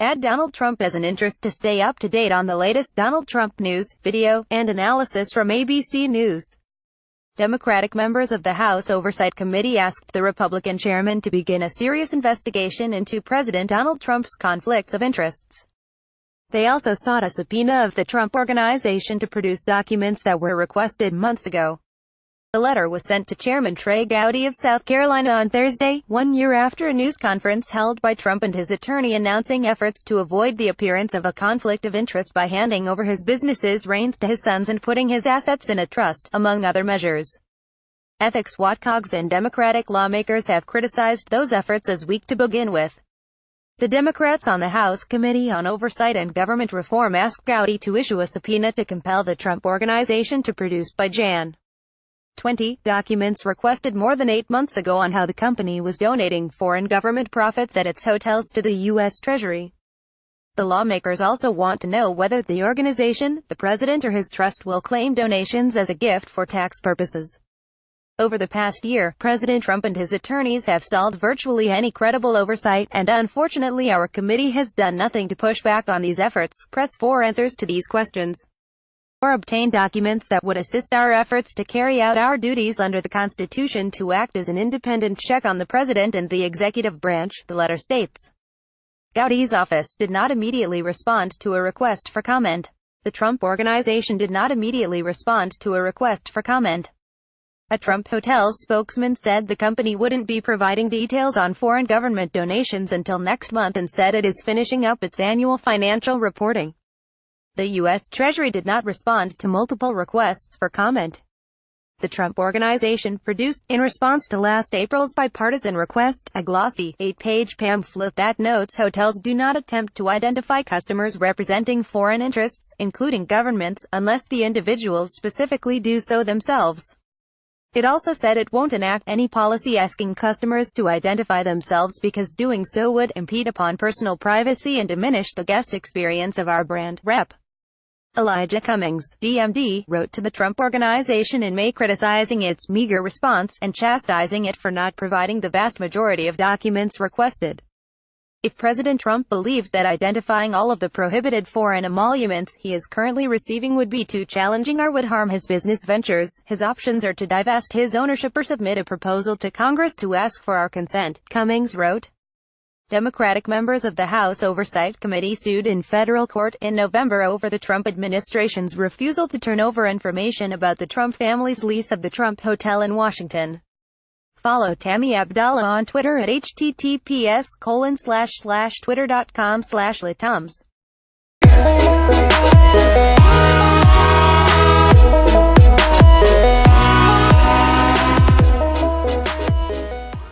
Add Donald Trump as an interest to stay up to date on the latest Donald Trump news, video, and analysis from ABC News. Democratic members of the House Oversight Committee asked the Republican chairman to begin a serious investigation into President Donald Trump's conflicts of interests. They also sought a subpoena of the Trump Organization to produce documents that were requested months ago. The letter was sent to Chairman Trey Gowdy of South Carolina on Thursday, 1 year after a news conference held by Trump and his attorney announcing efforts to avoid the appearance of a conflict of interest by handing over his business's reins to his sons and putting his assets in a trust, among other measures. Ethics watchdogs and Democratic lawmakers have criticized those efforts as weak to begin with. The Democrats on the House Committee on Oversight and Government Reform asked Gowdy to issue a subpoena to compel the Trump Organization to produce by Jan. 20 documents requested more than 8 months ago on how the company was donating foreign government profits at its hotels to the U.S. Treasury. The lawmakers also want to know whether the organization, the president or his trust will claim donations as a gift for tax purposes. Over the past year, President Trump and his attorneys have stalled virtually any credible oversight, and unfortunately our committee has done nothing to push back on these efforts. Press for answers to these questions, or obtain documents that would assist our efforts to carry out our duties under the Constitution to act as an independent check on the President and the executive branch, the letter states. Gowdy's office did not immediately respond to a request for comment. The Trump Organization did not immediately respond to a request for comment. A Trump Hotels spokesman said the company wouldn't be providing details on foreign government donations until next month and said it is finishing up its annual financial reporting. The U.S. Treasury did not respond to multiple requests for comment. The Trump Organization produced, in response to last April's bipartisan request, a glossy, 8-page pamphlet that notes hotels do not attempt to identify customers representing foreign interests, including governments, unless the individuals specifically do so themselves. It also said it won't enact any policy asking customers to identify themselves because doing so would impede upon personal privacy and diminish the guest experience of our brand. Rep. Elijah Cummings, DMD, wrote to the Trump Organization in May criticizing its meager response, and chastising it for not providing the vast majority of documents requested. If President Trump believes that identifying all of the prohibited foreign emoluments he is currently receiving would be too challenging or would harm his business ventures, his options are to divest his ownership or submit a proposal to Congress to ask for our consent, Cummings wrote. Democratic members of the House Oversight Committee sued in federal court in November over the Trump administration's refusal to turn over information about the Trump family's lease of the Trump Hotel in Washington. Follow Tammy Abdallah on Twitter at https://twitter.com/latums.